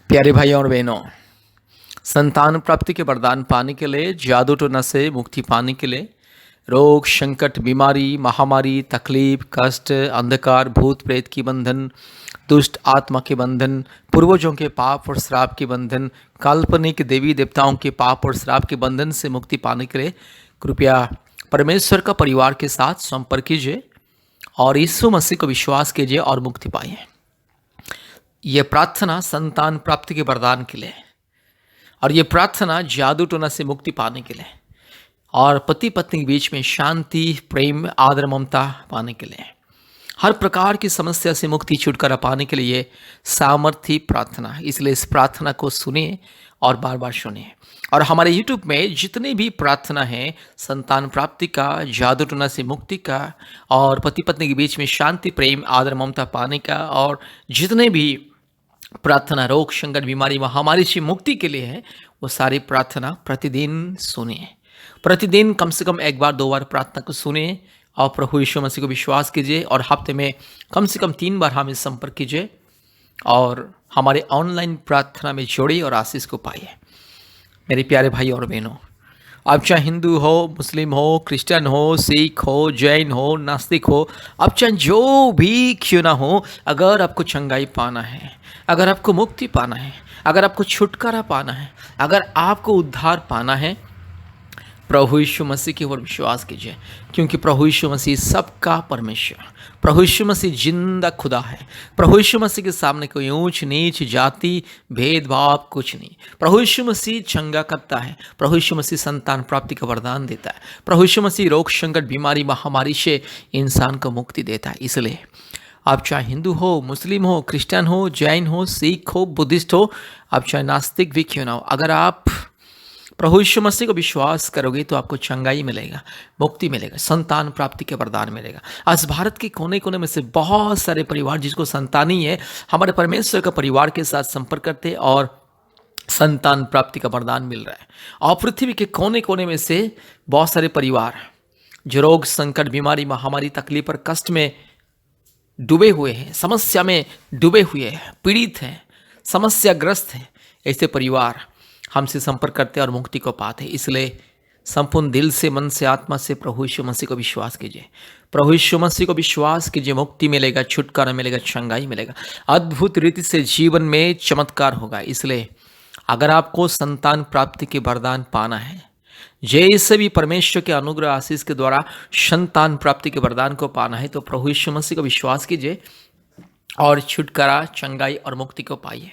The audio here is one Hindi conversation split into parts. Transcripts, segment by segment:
प्यारे भाइयों और बहनों, संतान प्राप्ति के वरदान पाने के लिए, जादू टोना से मुक्ति पाने के लिए, रोग संकट बीमारी महामारी तकलीफ कष्ट अंधकार भूत प्रेत की बंधन, दुष्ट आत्मा के बंधन, पूर्वजों के पाप और श्राप के बंधन, काल्पनिक देवी देवताओं के पाप और श्राप के बंधन से मुक्ति पाने के लिए कृपया परमेश्वर का परिवार के साथ संपर्क कीजिए और यीशु मसीह को विश्वास कीजिए और मुक्ति पाइए। यह प्रार्थना संतान प्राप्ति के वरदान के लिए और ये प्रार्थना जादू टोना से मुक्ति पाने के लिए और पति पत्नी के बीच में शांति प्रेम आदर ममता पाने के लिए, हर प्रकार की समस्या से मुक्ति छुटकारा पाने के लिए ये सामर्थी प्रार्थना है। इसलिए इस प्रार्थना को सुनिए और बार बार सुनिए। और हमारे YouTube में जितनी भी प्रार्थना है संतान प्राप्ति का, जादू टोना से मुक्ति का और पति पत्नी के बीच में शांति प्रेम आदर ममता पाने का और जितने भी प्रार्थना रोग संकट बीमारी महामारी से मुक्ति के लिए है, वो सारी प्रार्थना प्रतिदिन सुनिए। प्रतिदिन कम से कम एक बार दो बार प्रार्थना को सुनिए और प्रभु यीशु मसीह को विश्वास कीजिए और हफ्ते में कम से कम 3 बार हमें संपर्क कीजिए और हमारे ऑनलाइन प्रार्थना में जोड़िए और आशीष को पाइए। मेरे प्यारे भाई और बहनों, आप चाहे हिंदू हो, मुस्लिम हो, क्रिश्चियन हो, सिख हो, जैन हो, नास्तिक हो, आप चाहे जो भी क्यों ना हो, अगर आपको चंगाई पाना है, अगर आपको मुक्ति पाना है, अगर आपको छुटकारा पाना है, अगर आपको उद्धार पाना है, प्रभु यीशु मसीह की ओर विश्वास कीजिए। क्योंकि प्रभु यीशु मसीह सबका परमेश्वर, प्रभु यीशु मसीह जिंदा खुदा है। प्रभु यीशु मसीह के सामने कोई ऊंच नीच जाति भेदभाव कुछ नहीं। प्रभु यीशु मसीह चंगा करता है। प्रभु यीशु मसीह संतान प्राप्ति का वरदान देता है। प्रभु यीशु मसीह रोग संकट बीमारी महामारी से इंसान को मुक्ति देता है। इसलिए आप चाहे हिंदू हो, मुस्लिम हो, क्रिश्चियन हो, जैन हो, सिख हो, बुद्धिस्ट हो, आप चाहे नास्तिक भी क्यों ना हो, अगर आप प्रभु यीशु मसीह को विश्वास करोगे तो आपको चंगाई मिलेगा, मुक्ति मिलेगा, संतान प्राप्ति के वरदान मिलेगा। आज भारत के कोने कोने में से बहुत सारे परिवार जिसको संतान ही है, हमारे परमेश्वर का परिवार के साथ संपर्क करते और संतान प्राप्ति का वरदान मिल रहा है। और पृथ्वी के कोने कोने में से बहुत सारे परिवार जो रोग संकट बीमारी महामारी तकलीफ और कष्ट में डूबे हुए हैं, समस्या में डूबे हुए हैं, पीड़ित हैं, समस्याग्रस्त हैं, ऐसे परिवार हमसे संपर्क करते हैं और मुक्ति को पाते हैं। इसलिए संपूर्ण दिल से, मन से, आत्मा से प्रभु यीशु मसीह को विश्वास कीजिए। प्रभु यीशु मसीह को विश्वास कीजिए, मुक्ति मिलेगा, छुटकारा मिलेगा, चंगाई मिलेगा, अद्भुत रीति से जीवन में चमत्कार होगा। इसलिए अगर आपको संतान प्राप्ति के वरदान पाना है, जैसे भी परमेश्वर के अनुग्रह आशीष के द्वारा संतान प्राप्ति के वरदान को पाना है, तो प्रभु यीशु मसीह को विश्वास कीजिए और छुटकारा चंगाई और मुक्ति को पाइए।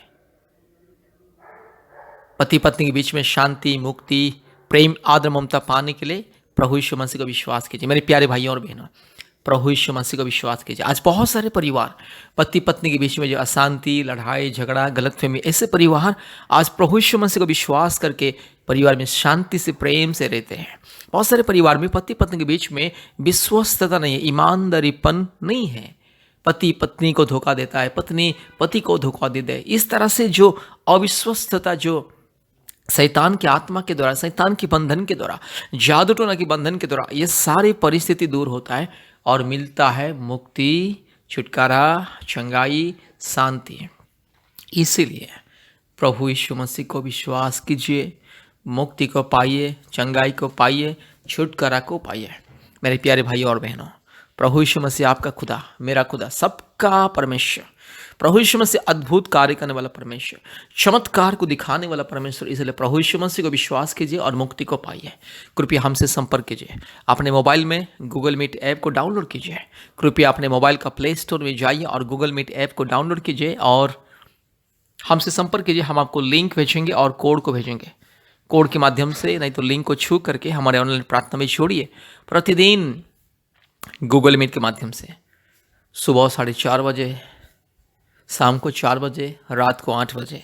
पति पत्नी के बीच में शांति मुक्ति प्रेम आदर ममता पाने के लिए प्रभु यीशु मसीह को विश्वास कीजिए। मेरे प्यारे भाइयों और बहनों, प्रभु यीशु मसीह को विश्वास कीजिए। आज बहुत सारे परिवार पति पत्नी के बीच में जो अशांति, लड़ाई झगड़ा, गलतफहमी, ऐसे परिवार आज प्रभु यीशु मसीह को विश्वास करके परिवार में शांति से प्रेम से रहते हैं। बहुत सारे परिवार में पति पत्नी के बीच में विश्वस्तता नहीं है, ईमानदारीपन नहीं है। पति पत्नी को धोखा देता है, पत्नी पति को धोखा देता है। इस तरह से जो अविश्वस्तता, जो शैतान की आत्मा के द्वारा, शैतान की बंधन के द्वारा, जादू टोना की बंधन के द्वारा ये सारी परिस्थिति दूर होता है और मिलता है मुक्ति, छुटकारा, चंगाई, शांति। इसीलिए प्रभु यीशु मसीह को विश्वास कीजिए, मुक्ति को पाइए, चंगाई को पाइए, छुटकारा को पाइए। मेरे प्यारे भाई और बहनों, प्रभु यीशु मसीह आपका खुदा, मेरा खुदा, सबका परमेश्वर, प्रभु यीशु मसीह अद्भुत कार्य करने वाला परमेश्वर, चमत्कार को दिखाने वाला परमेश्वर। इसलिए प्रभु यीशु मसीह को विश्वास कीजिए और मुक्ति को पाइए। कृपया हमसे संपर्क कीजिए। अपने मोबाइल में गूगल मीट ऐप को डाउनलोड कीजिए। कृपया अपने मोबाइल का प्ले स्टोर में जाइए और गूगल मीट ऐप को डाउनलोड कीजिए और हमसे संपर्क कीजिए। हम आपको लिंक भेजेंगे और कोड को भेजेंगे। कोड के माध्यम से, नहीं तो लिंक को छू करके हमारे ऑनलाइन प्रार्थना में जोड़िए। प्रतिदिन गूगल मीट के माध्यम से सुबह 4:30 बजे, शाम को 4 बजे, रात को 8 बजे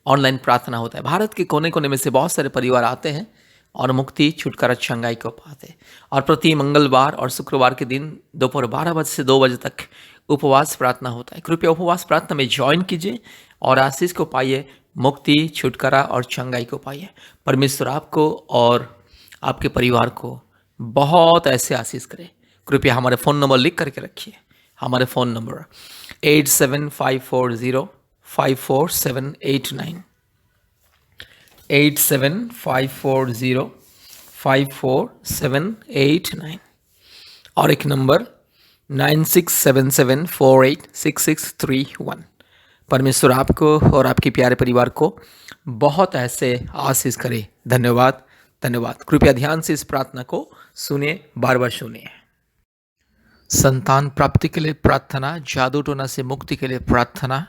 ऑनलाइन प्रार्थना होता है। भारत के कोने कोने में से बहुत सारे परिवार आते हैं और मुक्ति छुटकारा चंगाई को पाते हैं। और प्रति मंगलवार और शुक्रवार के दिन दोपहर 12 बजे से 2 बजे तक उपवास प्रार्थना होता है। कृपया उपवास प्रार्थना में ज्वाइन कीजिए और आशीष को पाइए, मुक्ति, छुटकारा और चंगाई को पाइए। परमेश्वर आपको और आपके परिवार को बहुत ऐसे आशीष करे। कृपया हमारे फ़ोन नंबर लिख करके रखिए। हमारे फ़ोन नंबर 875404 54789, 8754054789, और एक नंबर 9677486631। परमेश्वर आपको और आपके प्यारे परिवार को बहुत ऐसे आशीष करे। धन्यवाद, धन्यवाद। कृपया ध्यान से इस प्रार्थना को सुनिए, बार बार सुनिए। संतान प्राप्ति के लिए प्रार्थना, जादू टोना से मुक्ति के लिए प्रार्थना,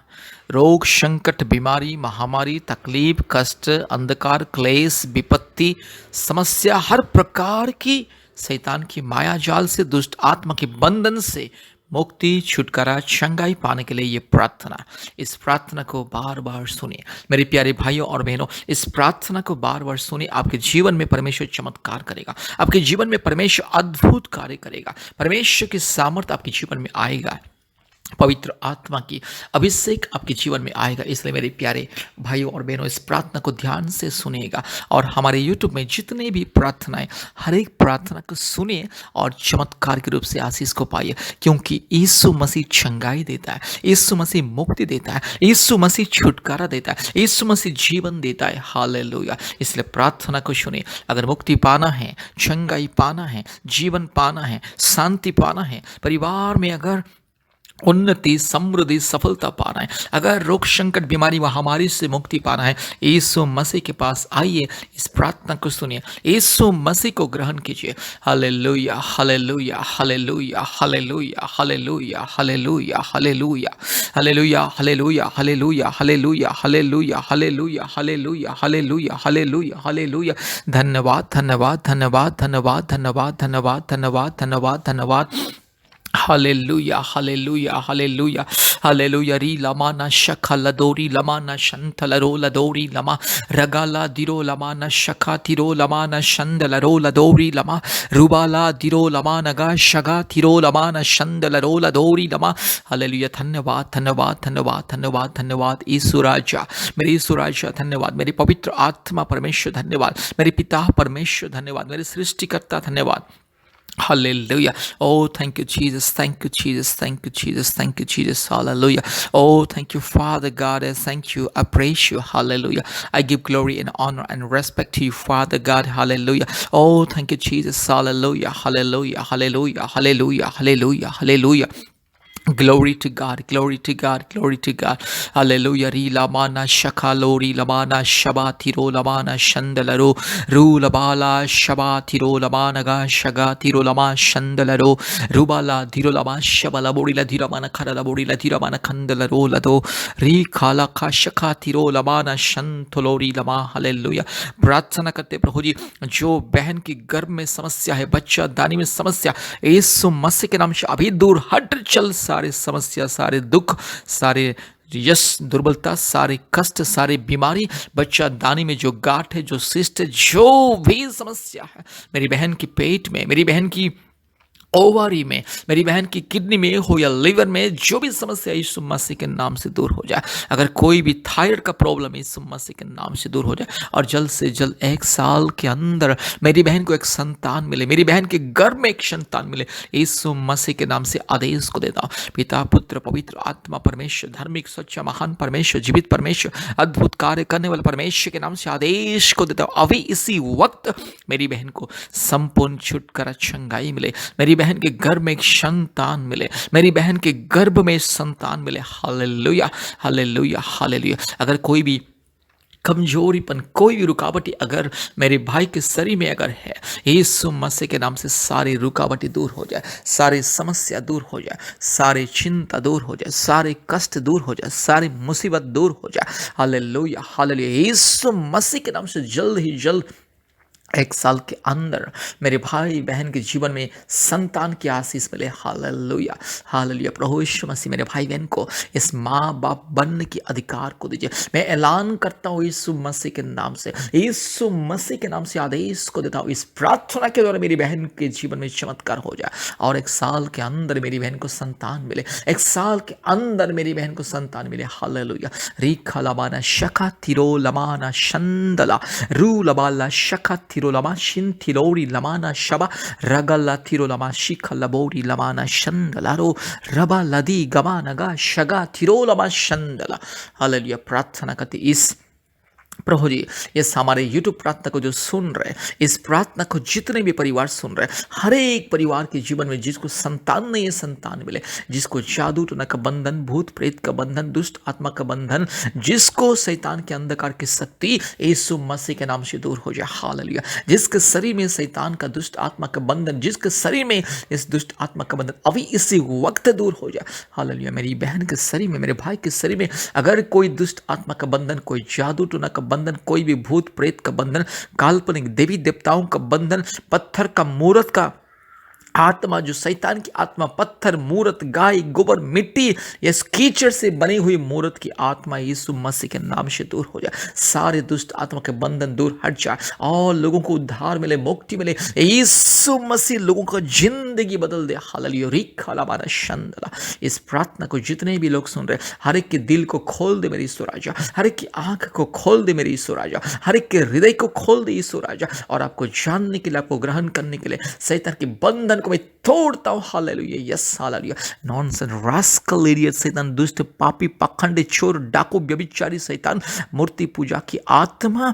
रोग संकट बीमारी महामारी तकलीफ कष्ट अंधकार क्लेश विपत्ति समस्या हर प्रकार की शैतान की माया जाल से दुष्ट आत्मा के बंधन से मुक्ति छुटकारा चंगाई पाने के लिए ये प्रार्थना। इस प्रार्थना को बार बार सुनिए मेरे प्यारे भाइयों और बहनों, इस प्रार्थना को बार बार सुनिए। आपके जीवन में परमेश्वर चमत्कार करेगा, आपके जीवन में परमेश्वर अद्भुत कार्य करेगा, परमेश्वर की सामर्थ आपके जीवन में आएगा, पवित्र आत्मा की अभिषेक आपके जीवन में आएगा। इसलिए मेरे प्यारे भाइयों और बहनों, इस प्रार्थना को ध्यान से सुनिएगा और हमारे YouTube में जितने भी प्रार्थनाएं, हर एक प्रार्थना को सुनिए और चमत्कार के रूप से आशीष को पाइए, क्योंकि यीशु मसीह चंगाई देता है, यीशु मसीह मुक्ति देता है, यीशु मसीह छुटकारा देता है, यीशु मसीह जीवन देता है। हालेलुया। इसलिए प्रार्थना को सुनिए। अगर मुक्ति पाना है, चंगाई पाना है, जीवन पाना है, शांति पाना है, परिवार में अगर उन्नति समृद्धि सफलता पाना है, अगर रोग संकट बीमारी महामारी से मुक्ति पाना है, यीशु मसीह के पास आइए, इस प्रार्थना को सुनिए, यीशु मसीह को ग्रहण कीजिए। Hallelujah hallelujah hallelujah hallelujah hallelujah hallelujah hallelujah hallelujah hallelujah hallelujah hallelujah hallelujah hallelujah hallelujah hallelujah hallelujah hallelujah. धन्यवाद धन्यवाद धन्यवाद धन्यवाद धन्यवाद धन्यवाद धन्यवाद धन्यवाद धन्यवाद। Hallelujah hallelujah hallelujah hallelujah. री लमा न शखा लदोरी लमा न शंथ लरो लदोरी लमा रगाला दिरो लमा न शखा तिरो लमा न शंद लरो लदोरी लमा रुबाला दिरो लमा नगा शगा तिरो लमा न शंद लरो लदोरी लमा। हालेलुया। धन्यवाद धन्यवाद धन्यवाद धन्यवाद धन्यवाद। यीशु राजा, मेरे यीशु राजा धन्यवाद, मेरी पवित्र आत्मा परमेश्वर धन्यवाद, मेरे पिता परमेश्वर धन्यवाद, मेरे सृष्टिकर्ता धन्यवाद। Hallelujah. Oh, thank you, Jesus. Thank you, Jesus. Thank you, Jesus. Thank you, Jesus. Hallelujah. Oh, thank you, Father God. I thank you. I praise you. Hallelujah. I give glory and honor and respect to you, Father God. Hallelujah. Oh, thank you, Jesus. Hallelujah. Hallelujah. Hallelujah. Hallelujah. Hallelujah. Hallelujah. Glory to God, glory to God, glory to God. Hallelujah. Ri lamana shakalori lamana shabatiro lamana shandalaro ru labala shabatiro lamana ga shagatiro lama shandalaro rubala dhiro lama shabala borila dhiramana kharala borila dhiramana khandalaro lado ri khala ka shakatiro lamana shantolori lama। Hallelujah. प्रार्थना करते प्रभु जी, जो बहन की गर्भ में समस्या है, बच्चा दानी में समस्या, यीशु मसीह के नाम से अभी दूर हट चल। सारे समस्या, सारे दुख, सारे यस दुर्बलता, सारे कष्ट, सारे बीमारी, बच्चा दानी में जो गांठ है, जो सिस्ट है, जो भी समस्या है मेरी बहन की पेट में, मेरी बहन की ओवरी में, मेरी बहन की किडनी में हो या लिवर में, जो भी समस्या यीशु मसीह के नाम से दूर हो जाए। अगर कोई भी थायराइड का प्रॉब्लम यीशु मसीह के नाम से दूर हो जाए और जल्द से जल्द 1 साल के अंदर मेरी बहन को एक संतान मिले, मेरी बहन के गर्भ में एक संतान मिले, यीशु मसीह के नाम से आदेश को देता हूँ। पिता पुत्र पवित्र आत्मा परमेश्वर, धार्मिक सच्चा महान परमेश्वर, जीवित परमेश्वर, अद्भुत कार्य करने वाले परमेश्वर के नाम से आदेश को देता हूँ। अभी इसी वक्त मेरी बहन को संपूर्ण छुटकारा चंगाई मिले, मेरी बहन के गर्भ में एक संतान मिले, मेरी बहन के गर्भ में संतान मिले। Hallelujah hallelujah hallelujah. अगर कोई भी कमजोरीपन, कोई भी रुकावटें अगर मेरे भाई के शरीर में अगर है, यीशु मसीह के नाम से सारी रुकावटें दूर हो जाए, सारी समस्या दूर हो जाए, सारी चिंता दूर हो जाए, सारे कष्ट दूर हो जाए, सारी मुसीबत दूर हो जाए। Hallelujah hallelujah. यीशु मसीह के नाम से जल्द ही जल्द 1 साल के अंदर मेरे भाई बहन के जीवन में संतान की आशीष मिले। Hallelujah hallelujah. प्रभु यीशु मसीह मेरे भाई बहन को इस माँ बाप बनने के अधिकार को दीजिए। मैं ऐलान करता हूँ यीशु मसीह के नाम से, यीशु मसीह के नाम से आदेश को देता हूँ, इस प्रार्थना के द्वारा मेरी बहन के जीवन में चमत्कार हो जाए और 1 साल के अंदर मेरी बहन को संतान मिले, 1 साल के अंदर मेरी बहन को संतान मिले। हालेलुया। रीखा लबाना शखा तिरो लमाना शंदला रू लबाला शखा tiro lama shin tirori lamana shaba ragala tiro lama shika labori lamana shandalaro raba ladi gamana ga shaga tiro lama shandala। Hallelujah. प्रार्थना करते इस प्रभु जी, इस हमारे यूट्यूब प्रार्थना को जो सुन रहे, इस प्रार्थना को जितने भी परिवार सुन रहे, हर एक परिवार के जीवन में जिसको संतान नहीं है संतान मिले, जिसको जादू टोना का बंधन, भूत प्रेत का बंधन, दुष्ट आत्मा का बंधन, जिसको शैतान के अंधकार की शक्ति यीशु मसीह के नाम से दूर हो जाए। हालेलुया। जिसके शरीर में शैतान का दुष्ट आत्मा का बंधन, जिसके शरीर में इस दुष्ट आत्मा का बंधन अभी इसी वक्त दूर हो जाए। हालेलुया। मेरी बहन के शरीर में, मेरे भाई के शरीर में अगर कोई दुष्ट आत्मा का बंधन, कोई जादू टोना का बंधन, कोई भी भूत प्रेत का बंधन, काल्पनिक देवी देवताओं का बंधन, पत्थर का मूर्त का आत्मा, जो शैतान की आत्मा, पत्थर, मूर्त, गाय, गोबर, मिट्टी, या कीचड़ से बनी हुई मूर्त की आत्मा यीशु मसीह के नाम से दूर हो जाए। सारे दुष्ट आत्मा के बंधन दूर हट जाए और लोगों को उद्धार मिले, मुक्ति मिले। यीशु मसीह लोगों का जिंदगी बदल दे। हालेलुया। रिखालाबाना शंदला। इस प्रार्थना को जितने भी लोग सुन रहे, हर एक के दिल को खोल दे मेरे यीशु राजा, हर एक की आंख को खोल दे मेरे यीशु राजा, हर एक के हृदय को खोल दे यीशु राजा, और आपको जानने के लिए, आपको ग्रहण करने के लिए शैतान के बंधन को मैं तोड़ता हूं। Hallelujah. Yes hallelujah. Nonsense rascal idiot शैतान, दुष्ट, पापी, पाखंडी, चोर, डाकू, व्यभिचारी शैतान, मूर्ति पूजा की आत्मा,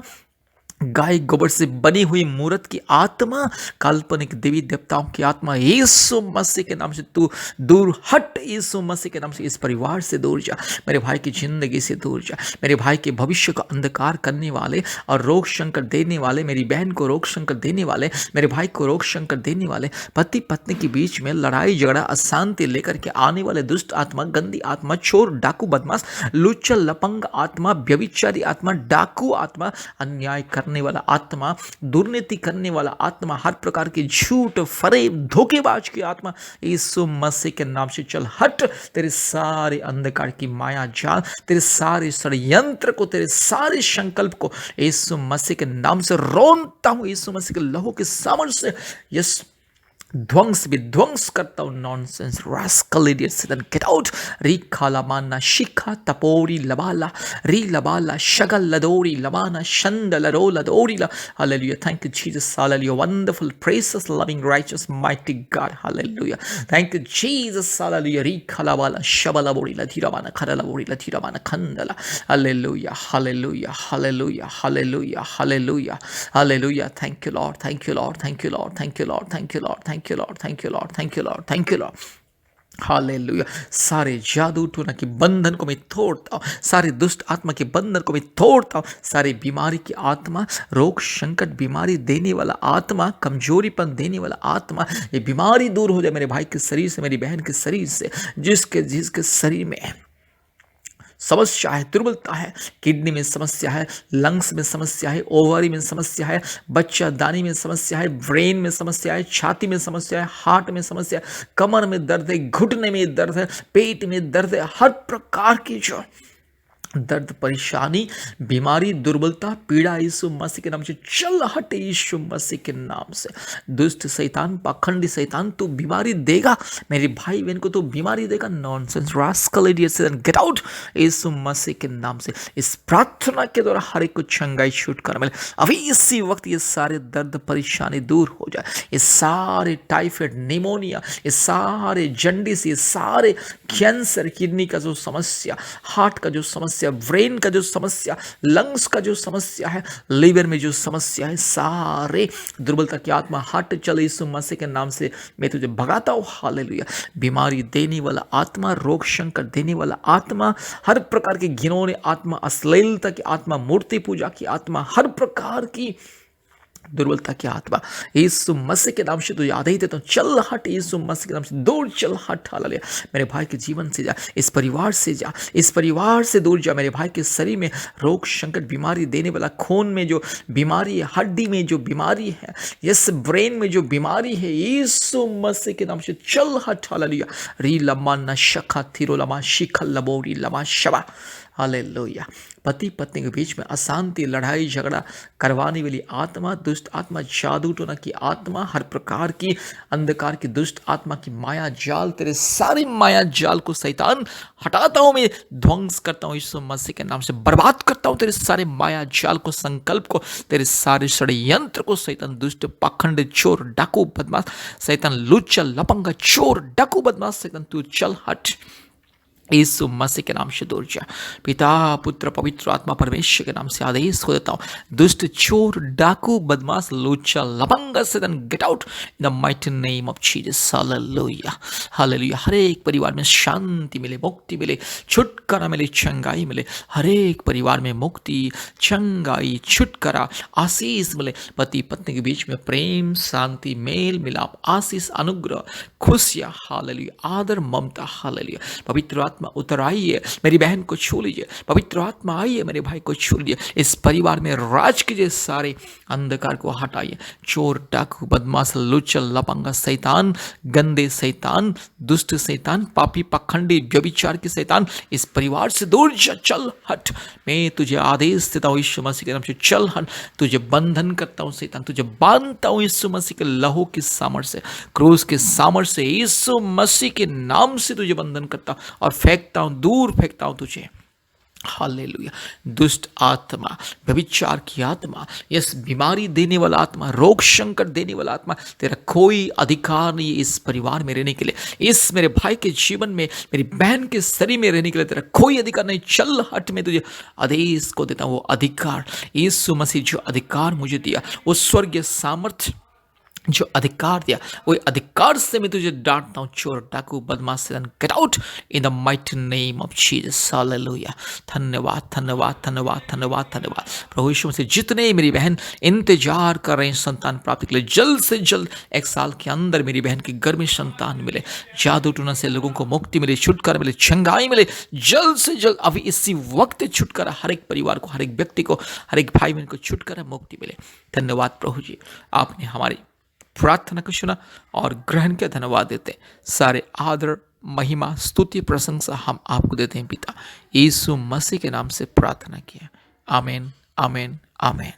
गाय गोबर से बनी हुई मूर्त की आत्मा, काल्पनिक देवी देवताओं की आत्मा, यीशु मसीह के नाम से तू दूर हट। यीशु मसीह के नाम से इस परिवार से दूर जा, मेरे भाई की जिंदगी से दूर जा। मेरे भाई के भविष्य को अंधकार करने वाले और रोग संकट देने वाले, मेरी बहन को रोग संकट देने वाले, मेरे भाई को रोग संकट देने वाले, पति पत्नी के बीच में लड़ाई झगड़ा, अशांति लेकर के आने वाले दुष्ट आत्मा, गंदी आत्मा, चोर, डाकू, बदमाश, लुच्चा, लपंग आत्मा, व्यभिचारी आत्मा, डाकू आत्मा, अन्याय करने वाला आत्मा, दुर्नीति करने वाला आत्मा, हर प्रकार की झूठ, फरेब, धोखेबाज की आत्मा, यीशु मसीह के नाम से चल हट। तेरे सारे अंधकार की माया जाल, तेरे सारे षड्यंत्र को, तेरे सारे संकल्प को यीशु मसीह के नाम से रोनता हूं। यीशु मसीह के लहू के सामर्थ्य से यस ध्वंस विध्वंस करता हूं। नॉनसेंस रास्कल इडियट सैतान, गेट आउट। री खाला माना शिखा तपोरी लबाला री लबाला शगल लदोरी लबाना शंद लरो लदोरी ला। Hallelujah. Thank you Jesus. Hallelujah. Wonderful, precious, loving, righteous, mighty God. Hallelujah. Thank you Jesus. Hallelujah. री खाला वाला शबला बोरी ला धीरा माना खरला बोरी ला धीरा माना खंदला। Hallelujah. Hallelujah. Hallelujah. Hallelujah. Hallelujah. Hallelujah. Thank you Lord, thank you Lord, thank you Lord, thank you Lord, thank you Lord, thank you Lord, thank you Lord, thank you Lord, thank you Lord. Hallelujah. सारे जादू टोना के बंधन को मैं तोड़ता हूँ, सारे दुष्ट आत्मा के बंधन को मैं तोड़ता हूँ, सारे बीमारी की आत्मा, रोग संकट, बीमारी देने वाला आत्मा, कमजोरीपन देने वाला आत्मा, ये बीमारी दूर हो जाए मेरे भाई के शरीर से, मेरी बहन के शरीर से। जिसके शरीर में समस्या है, दुर्बलता है, किडनी में समस्या है, लंग्स में समस्या है, ओवरी में समस्या है, बच्चा दानी में समस्या है, ब्रेन में समस्या है, छाती में समस्या है, हार्ट में समस्या है, कमर में दर्द है, घुटने में दर्द है, पेट में दर्द है, हर प्रकार की जो दर्द, परेशानी, बीमारी, दुर्बलता, पीड़ा यीशु मसीह के नाम से चल हट। यीशु मसीह के नाम से दुष्ट शैतान, पाखंडी शैतान, तू बीमारी देगा मेरे भाई बहन को, तू बीमारी देगा। नॉनसेंस रास्कल इडियट शैतान, गेट आउट यीशु मसीह के नाम से। इस प्रार्थना के द्वारा हर एक को चंगाई छूट कर मिले अभी इसी वक्त। ये सारे दर्द परेशानी दूर हो जाए, ये सारे टाइफाइड, निमोनिया, ये सारे जंडिस, ये सारे कैंसर, किडनी का जो समस्या, हार्ट का जो समस्या, ब्रेन का जो समस्या, लंग्स का जो समस्या है, लीवर में जो समस्या है, सारे दुर्बलता की आत्मा हट चले यीशु मसीह के नाम से मैं तुझे भगाता हूँ। हालेलुया। बीमारी देने वाला आत्मा, रोग संकट देने वाला आत्मा, हर प्रकार की घिनौनी आत्मा, अश्लीलता की आत्मा, मूर्ति पूजा की आत्मा, हर प्रकार की दुर्बलता की आत्मा यीशु मसीह के नाम से तो याद ही देता हूँ, चल हट यीशु मसीह के नाम से दूर चल हट। हालेलुया। मेरे भाई के जीवन से जा, इस परिवार से जा, इस परिवार से दूर जा। मेरे भाई के शरीर में रोग संकट, बीमारी देने वाला, खून में जो बीमारी है, हड्डी में जो बीमारी है, यस ब्रेन में जो बीमारी है, यीशु मसीह के नाम से चल हट। हालेलुया। री लम्मा न शखा थिरो लमा शिखल लबोरी लमा शबा। हालेलुया। पति पत्नी के बीच में अशांति, लड़ाई झगड़ा करवाने वाली आत्मा, दुष्ट आत्मा, जादू टोना की आत्मा, हर प्रकार की अंधकार की दुष्ट आत्मा की माया जाल, तेरे सारी माया जाल को शैतान हटाता हूं, मैं ध्वंस करता हूं यीशु मसीह के नाम से, बर्बाद करता हूं तेरे सारे माया जाल को, संकल्प को, तेरे सारे षड्यंत्र को। शैतान दुष्ट पाखंड चोर डाकू बदमाश, शैतान लुच्चा लपंगा चोर डाकू बदमाश, शैतान तू चल हट यीशु मसीह के नाम से दूर जा। पिता पुत्र पवित्र आत्मा परमेश्वर के नाम से आदेश हो देता हूँ, दुष्ट चोर डाकू बदमाश लूचा लपंगा शैतान get out in the mighty name of Jesus. Hallelujah hallelujah. हर एक परिवार में शांति मिले, मुक्ति मिले, छुटकारा मिले, चंगाई मिले। हर एक परिवार में मुक्ति, चंगाई, छुटकारा, आशीष मिले। पति पत्नी के बीच में प्रेम, शांति, मेल मिलाप, आशीष, अनुग्रह, खुशियाँ, हालेलुया, आदर, ममता, हालेलुया। पवित्र आत्मा उतर आइए, मेरी बहन को छू लीजिए। पवित्र आत्मा आइए, मेरे भाई को छू लीजिए। इस परिवार में राज कीजिए, सारे अंधकार को हटाइए। चोर डाकू बदमाश लुच्चल लपंगा शैतान, गंदे शैतान, दुष्ट शैतान, पापी पखंडी व्यभिचार के शैतान, इस परिवार से दूर जा, चल हट। मैं तुझे आदेश देता हूँ यीशु मसीह के नाम से, चल हट। तुझे बंधन करता हूँ शैतान, तुझे बांधता हूँ यीशु मसीह के लहू की सामर्थ्य से, क्रूस के सामर्थ्य से, यीशु मसीह के नाम से तुझे बंधन करता हूँ और फेंकता हूँ, दूर फेंकता हूँ तुझे। हालेलुया। दुष्ट आत्मा, व्यभिचार की आत्मा, यस, बीमारी देने वाला आत्मा, रोग संकट देने वाला आत्मा, तेरा कोई अधिकार नहीं इस परिवार में रहने के लिए, इस मेरे भाई के जीवन में, मेरी बहन के शरीर में रहने के लिए तेरा कोई अधिकार नहीं। चल हट, में तुझे आदेश को देता हूँ वो अधिकार। यीशु मसीह जो अधिकार मुझे दिया, वो स्वर्गीय सामर्थ्य जो अधिकार दिया, वही अधिकार से मैं तुझे डांटता हूँ, चोर डाकू बदमाश शैतान, get out in the mighty name of Jesus. Hallelujah. धन्यवाद धन्यवाद धन्यवाद धन्यवाद धन्यवाद प्रभु यीशु मसीह। जितने मेरी बहन इंतजार कर रहे हैं संतान प्राप्ति के लिए, जल्द से जल्द 1 साल के अंदर मेरी बहन के घर में संतान मिले, जादू टूना से लोगों को मुक्ति मिले, छुटकारा मिले, चंगाई मिले, जल्द से जल्द अभी इसी वक्त छुटकारा हर एक परिवार को, हर एक व्यक्ति को, हर एक भाई बहन को छुटकारा मुक्ति मिले। धन्यवाद प्रभु जी, आपने हमारी प्रार्थना को सुना और ग्रहण के धन्यवाद देते। सारे आदर, महिमा, स्तुति, प्रशंसा हम आपको देते हैं पिता, यीशु मसीह के नाम से प्रार्थना किया। आमीन आमीन आमीन।